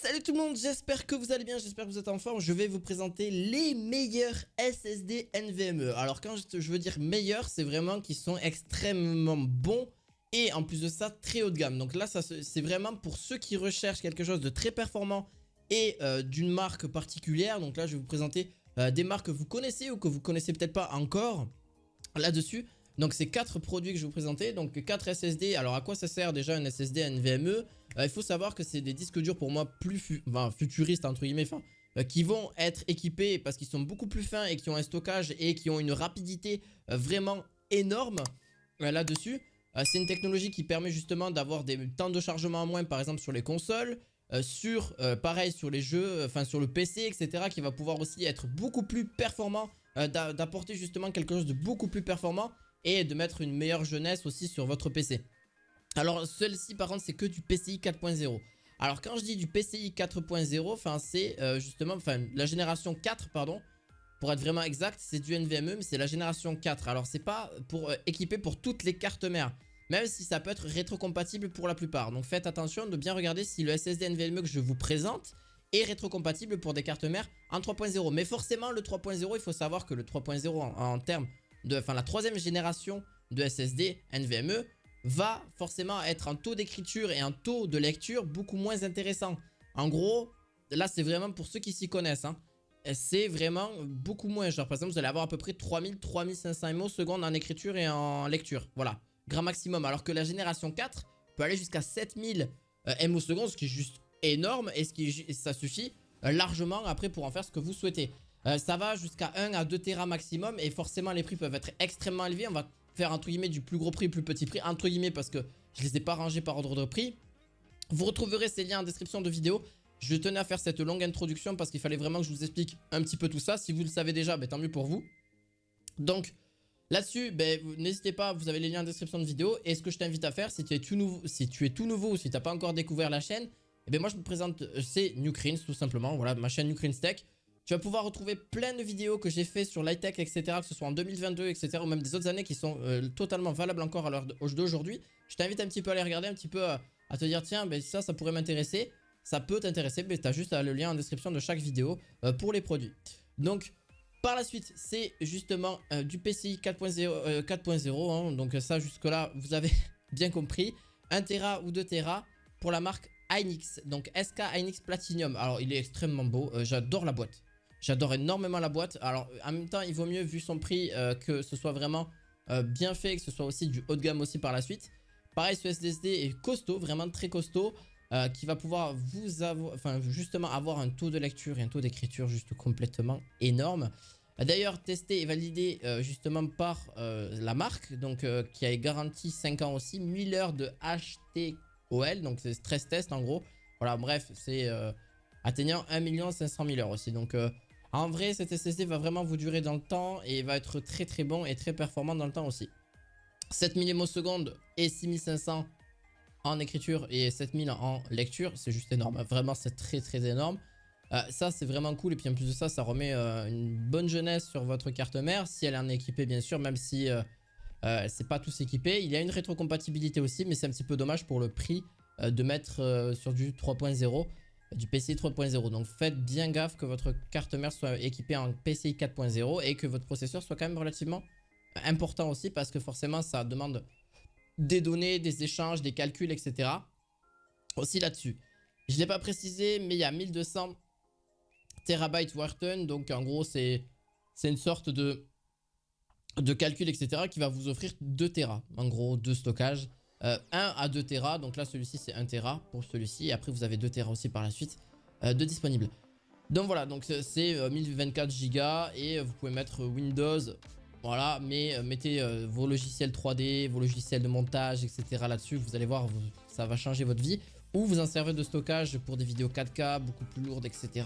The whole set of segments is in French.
Salut tout le monde, j'espère que vous allez bien, j'espère que vous êtes en forme. Je vais vous présenter les meilleurs SSD NVMe. Alors quand je veux dire meilleurs, c'est vraiment qu'ils sont extrêmement bons et en plus de ça très haut de gamme. Donc là c'est vraiment pour ceux qui recherchent quelque chose de très performant et d'une marque particulière. Donc là je vais vous présenter des marques que vous connaissez ou que vous connaissez peut-être pas encore là-dessus. Donc c'est 4 produits que je vais vous présenter, donc 4 SSD. Alors à quoi ça sert déjà un SSD NVMe? Il faut savoir que c'est des disques durs pour moi plus futuristes entre guillemets, qui vont être équipés parce qu'ils sont beaucoup plus fins et qui ont un stockage et qui ont une rapidité vraiment énorme là-dessus. C'est une technologie qui permet justement d'avoir des temps de chargement en moins par exemple sur les consoles, pareil sur les jeux, sur le PC etc. qui va pouvoir aussi être beaucoup plus performant, d'apporter justement quelque chose de beaucoup plus performant et de mettre une meilleure jeunesse aussi sur votre PC. Alors celle-ci par contre c'est que du PCI 4.0. Alors quand je dis du PCI 4.0, c'est justement la génération 4 pardon. Pour être vraiment exact, c'est du NVMe mais c'est la génération 4. Alors c'est pas pour équiper pour toutes les cartes mères, même si ça peut être rétrocompatible pour la plupart. Donc faites attention de bien regarder si le SSD NVMe que je vous présente est rétrocompatible pour des cartes mères en 3.0. Mais forcément le 3.0, il faut savoir que le 3.0 en termes de la troisième génération de SSD NVMe va forcément être un taux d'écriture et un taux de lecture beaucoup moins intéressant. En gros, là c'est vraiment pour ceux qui s'y connaissent, hein. C'est vraiment beaucoup moins. Genre par exemple vous allez avoir à peu près 3000-3500 MO secondes en écriture et en lecture. Voilà, grand maximum. Alors que la génération 4 peut aller jusqu'à 7000 MO secondes, ce qui est juste énorme et ça suffit largement après pour en faire ce que vous souhaitez. Ça va jusqu'à 1 à 2 Tera maximum et forcément les prix peuvent être extrêmement élevés. On va faire entre guillemets du plus gros prix, plus petit prix, entre guillemets parce que je les ai pas rangés par ordre de prix. Vous retrouverez ces liens en description de vidéo. Je tenais à faire cette longue introduction parce qu'il fallait vraiment que je vous explique un petit peu tout ça. Si vous le savez déjà, tant mieux pour vous. Donc là-dessus, n'hésitez pas, vous avez les liens en description de vidéo. Et ce que je t'invite à faire, si tu es tout nouveau, ou si tu n'as pas encore découvert la chaîne, moi je me présente, c'est Newcrins tout simplement. Voilà, ma chaîne Newcrins Tech. Tu vas pouvoir retrouver plein de vidéos que j'ai fait sur l'high-tech, etc. Que ce soit en 2022, etc. Ou même des autres années qui sont totalement valables encore à l'heure d'aujourd'hui. Je t'invite un petit peu à les regarder, un petit peu à te dire tiens, ça pourrait m'intéresser. Ça peut t'intéresser, mais tu as juste le lien en description de chaque vidéo pour les produits. Donc, par la suite, c'est justement du PCI 4.0. Hein, donc ça, jusque-là, vous avez bien compris. 1 Tera ou 2 Tera pour la marque Hynix. Donc SK Hynix Platinum. Alors, il est extrêmement beau. J'adore la boîte. J'adore énormément la boîte. Alors en même temps il vaut mieux vu son prix que ce soit vraiment bien fait, que ce soit aussi du haut de gamme aussi par la suite. Pareil ce SSD est costaud, vraiment très costaud, qui va pouvoir justement avoir un taux de lecture et un taux d'écriture juste complètement énorme. D'ailleurs testé et validé justement par la marque, donc qui a garanti 5 ans aussi, 1000 heures de HTOL, donc c'est stress test en gros. Voilà bref c'est atteignant 1 500 000 heures aussi, donc en vrai, cet SSD va vraiment vous durer dans le temps et va être très très bon et très performant dans le temps aussi. 7000 ms et 6500 en écriture et 7000 en lecture, c'est juste énorme. Vraiment, c'est très très énorme. Ça, c'est vraiment cool. Et puis en plus de ça, ça remet une bonne jeunesse sur votre carte mère si elle en est équipée, bien sûr, même si c'est pas tous équipés. Il y a une rétrocompatibilité aussi, mais c'est un petit peu dommage pour le prix de mettre sur du 3.0. Du PCI 3.0, donc faites bien gaffe que votre carte mère soit équipée en PCI 4.0 et que votre processeur soit quand même relativement important aussi parce que forcément ça demande des données, des échanges, des calculs, etc. aussi là-dessus. Je ne l'ai pas précisé mais il y a 1200 TB Wharton, donc en gros c'est une sorte de calcul, etc. qui va vous offrir 2 Tera, en gros 2 stockages. 1 à 2 Tera, donc là celui-ci c'est 1 Tera pour celui-ci, et après vous avez 2 Tera aussi par la suite de disponible. Donc voilà, donc c'est 1024 Go et vous pouvez mettre Windows, voilà, mais mettez vos logiciels 3D, vos logiciels de montage, etc. là-dessus, vous allez voir, ça va changer votre vie. Ou vous en servez de stockage pour des vidéos 4K beaucoup plus lourdes, etc.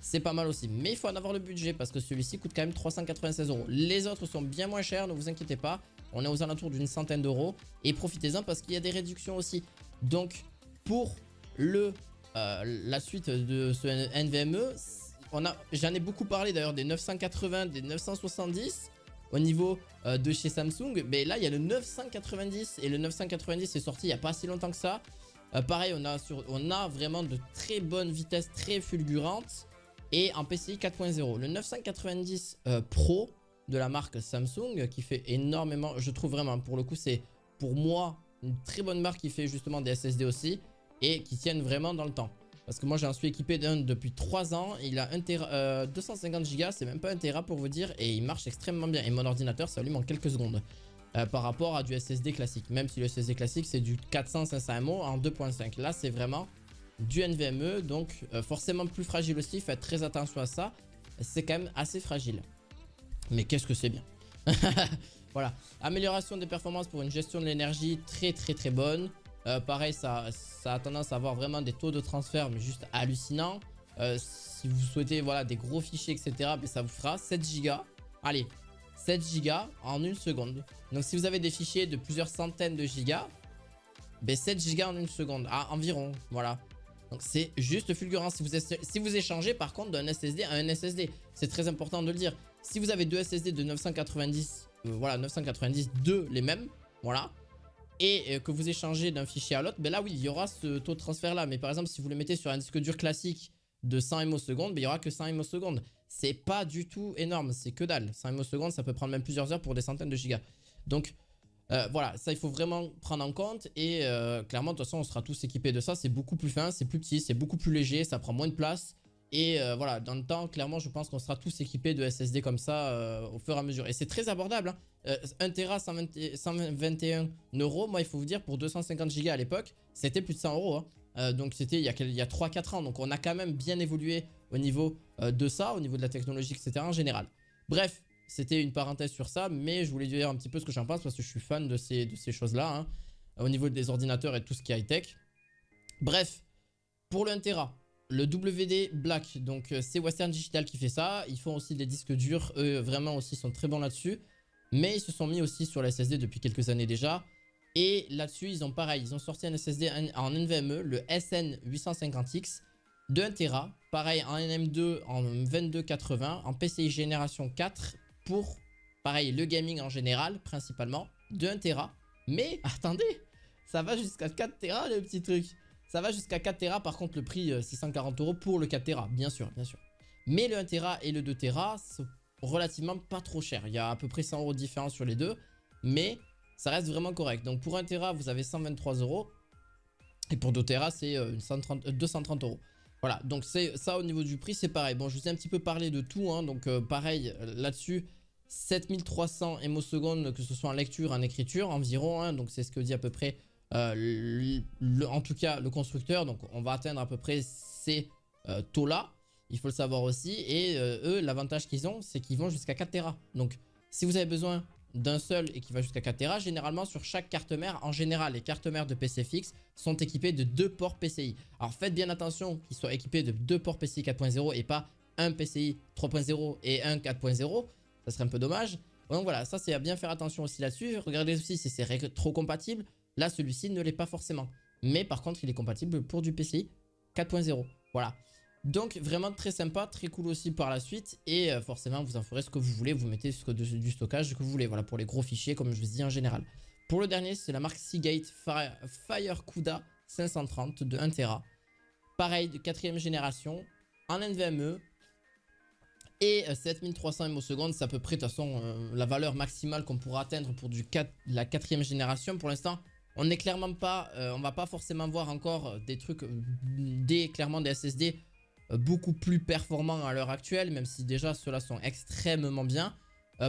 C'est pas mal aussi, mais il faut en avoir le budget parce que celui-ci coûte quand même 396 €. Les autres sont bien moins chers, ne vous inquiétez pas. On est aux alentours d'une centaine d'euros et profitez-en parce qu'il y a des réductions aussi. Donc pour la suite de ce NVMe, j'en ai beaucoup parlé d'ailleurs des 980, des 970 au niveau de chez Samsung. Mais là il y a le 990 et le 990 est sorti il n'y a pas si longtemps que ça. Pareil, on a vraiment de très bonnes vitesses, très fulgurantes. Et en PCI 4.0, le 990 Pro de la marque Samsung qui fait énormément, je trouve vraiment, pour le coup c'est pour moi une très bonne marque qui fait justement des SSD aussi et qui tiennent vraiment dans le temps. Parce que moi j'en suis équipé d'un depuis 3 ans, il a 250 Go, c'est même pas 1 Tera pour vous dire, et il marche extrêmement bien. Et mon ordinateur s'allume en quelques secondes par rapport à du SSD classique. Même si le SSD classique c'est du 400-500 mAh en 2.5. Là c'est vraiment du NVMe, donc forcément plus fragile aussi, faites très attention à ça. C'est quand même assez fragile. Mais qu'est-ce que c'est bien. Voilà, amélioration des performances pour une gestion de l'énergie très bonne. Pareil, ça a tendance à avoir vraiment des taux de transfert mais juste hallucinants. Si vous souhaitez voilà, des gros fichiers etc, mais ça vous fera 7 Go. Allez, 7 Go en 1 seconde. Donc si vous avez des fichiers de plusieurs centaines de gigas, ben 7 Go en 1 seconde, environ, voilà. Donc c'est juste fulgurant. Si vous échangez par contre d'un SSD à un SSD, c'est très important de le dire. Si vous avez deux SSD de 990, voilà, 990, deux les mêmes, voilà, et que vous échangez d'un fichier à l'autre, ben là oui, il y aura ce taux de transfert là. Mais par exemple, si vous le mettez sur un disque dur classique de 100 ms, ben, il n'y aura que 100 ms. C'est pas du tout énorme, c'est que dalle. 100 ms, ça peut prendre même plusieurs heures pour des centaines de gigas. Donc voilà, ça il faut vraiment prendre en compte. Et clairement, de toute façon, on sera tous équipés de ça. C'est beaucoup plus fin, c'est plus petit, c'est beaucoup plus léger, ça prend moins de place. Et voilà, dans le temps, clairement, je pense qu'on sera tous équipés de SSD comme ça au fur et à mesure. Et c'est très abordable, hein. 1 Tera, 121 euros. Moi, il faut vous dire, pour 250 Go à l'époque, c'était plus de 100 euros. Hein. Donc, c'était il y a 3-4 ans. Donc, on a quand même bien évolué au niveau de ça, au niveau de la technologie, etc. en général. Bref, c'était une parenthèse sur ça. Mais je voulais dire un petit peu ce que j'en pense parce que je suis fan de ces choses-là. Hein, au niveau des ordinateurs et tout ce qui est high-tech. Bref, pour le 1 Tera. Le WD Black, donc c'est Western Digital qui fait ça. Ils font aussi des disques durs, eux vraiment aussi sont très bons là-dessus. Mais ils se sont mis aussi sur la SSD depuis quelques années déjà. Et là-dessus, ils ont pareil, ils ont sorti un SSD en NVMe, le SN850X de 1 Tera. Pareil en NM2 en 2280, en PCI génération 4 pour, pareil, le gaming en général, principalement, de 1 Tera. Mais attendez, ça va jusqu'à 4 Tera le petit truc. Ça va jusqu'à 4 Tera, par contre le prix 640 euros pour le 4 Tera, bien sûr, bien sûr. Mais le 1 Tera et le 2 Tera sont relativement pas trop chers. Il y a à peu près 100 euros de différence sur les deux, mais ça reste vraiment correct. Donc pour 1 Tera, vous avez 123 euros. Et pour 2 Tera, c'est 230 euros. Voilà, donc c'est ça au niveau du prix, c'est pareil. Bon, je vous ai un petit peu parlé de tout, hein, donc pareil là-dessus, 7300 ms, que ce soit en lecture, en écriture environ, hein, donc c'est ce que dit à peu près en tout cas le constructeur. Donc on va atteindre à peu près ces taux là, il faut le savoir aussi. Et eux, l'avantage qu'ils ont, c'est qu'ils vont jusqu'à 4 Tera. Donc si vous avez besoin d'un seul et qui va jusqu'à 4 Tera, généralement sur chaque carte mère, en général les cartes mères de PC fixe sont équipées de 2 ports PCI. Alors faites bien attention qu'ils soient équipés de 2 ports PCI 4.0 et pas un PCI 3.0 et un 4.0, ça serait un peu dommage. Donc voilà, ça c'est à bien faire attention aussi là-dessus. Regardez aussi si c'est rétro-compatible. Là, celui-ci ne l'est pas forcément. Mais par contre, il est compatible pour du PCI 4.0. Voilà. Donc, vraiment très sympa, très cool aussi par la suite. Et forcément, vous en ferez ce que vous voulez. Vous mettez du stockage que vous voulez. Voilà, pour les gros fichiers, comme je vous dis en général. Pour le dernier, c'est la marque Seagate FireCuda 530 de 1 Tera. Pareil, de 4ème génération, en NVMe. Et 7300 ms, c'est à peu près de toute façon la valeur maximale qu'on pourra atteindre pour la 4ème génération. Pour l'instant, on n'est clairement pas, on va pas forcément voir encore des trucs, clairement des SSD beaucoup plus performants à l'heure actuelle, même si déjà ceux-là sont extrêmement bien.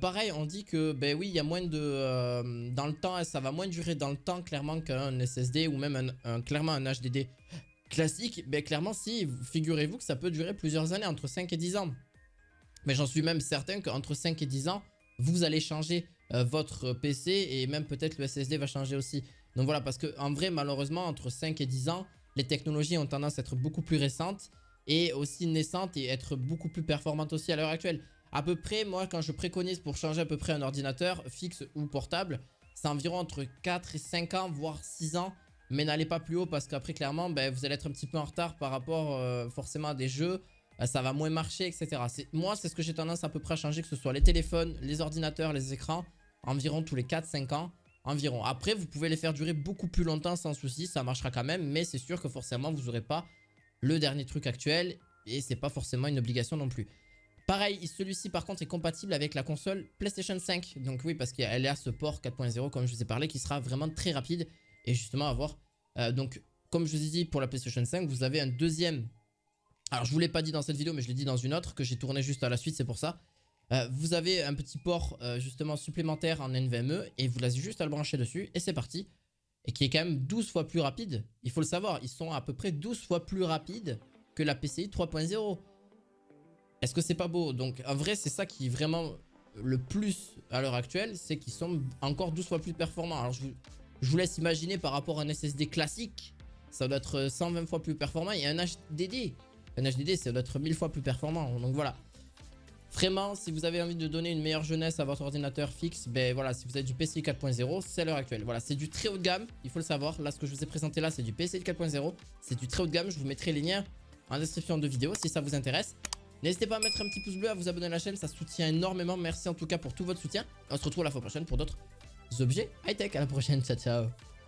Pareil, on dit que ben oui, il y a moins de dans le temps, ça va moins durer dans le temps clairement qu'un SSD ou même clairement un HDD classique. Ben clairement, si, figurez-vous que ça peut durer plusieurs années, entre 5 et 10 ans. Mais j'en suis même certain qu'entre 5 et 10 ans, vous allez changer votre PC et même peut-être le SSD va changer aussi. Donc voilà, parce qu'en vrai, malheureusement, entre 5 et 10 ans, les technologies ont tendance à être beaucoup plus récentes et aussi naissantes et être beaucoup plus performantes aussi à l'heure actuelle. À peu près, moi, quand je préconise pour changer à peu près un ordinateur fixe ou portable, c'est environ entre 4 et 5 ans, voire 6 ans. Mais n'allez pas plus haut parce qu'après, clairement, ben, vous allez être un petit peu en retard par rapport forcément à des jeux. Ça va moins marcher, etc. Moi, c'est ce que j'ai tendance à peu près à changer, que ce soit les téléphones, les ordinateurs, les écrans, environ tous les 4-5 ans. environ. Après, vous pouvez les faire durer beaucoup plus longtemps sans souci, ça marchera quand même, mais c'est sûr que forcément, vous n'aurez pas le dernier truc actuel et c'est pas forcément une obligation non plus. Pareil, celui-ci par contre est compatible avec la console PlayStation 5. Donc oui, parce qu'elle a ce port 4.0 comme je vous ai parlé qui sera vraiment très rapide et justement à voir. Donc comme je vous ai dit pour la PlayStation 5, vous avez un deuxième. Alors je vous l'ai pas dit dans cette vidéo mais je l'ai dit dans une autre que j'ai tourné juste à la suite, c'est pour ça. Vous avez un petit port justement supplémentaire en NVMe et vous l'avez juste à le brancher dessus et c'est parti. Et qui est quand même 12 fois plus rapide. Il faut le savoir, ils sont à peu près 12 fois plus rapides que la PCI 3.0. Est-ce que c'est pas beau? Donc en vrai c'est ça qui est vraiment le plus à l'heure actuelle, c'est qu'ils sont encore 12 fois plus performants. Alors je vous laisse imaginer par rapport à un SSD classique, ça doit être 120 fois plus performant et un HDD. Un HDD ça doit être 1000 fois plus performant. Donc voilà. Vraiment, si vous avez envie de donner une meilleure jeunesse à votre ordinateur fixe, ben voilà, si vous avez du PCI 4.0, c'est l'heure actuelle. Voilà, c'est du très haut de gamme, il faut le savoir. Là, ce que je vous ai présenté là, c'est du PCI 4.0. C'est du très haut de gamme. Je vous mettrai les liens en description de vidéo si ça vous intéresse. N'hésitez pas à mettre un petit pouce bleu, à vous abonner à la chaîne, ça soutient énormément. Merci en tout cas pour tout votre soutien. On se retrouve la fois prochaine pour d'autres objets high-tech. À la prochaine, ciao ciao.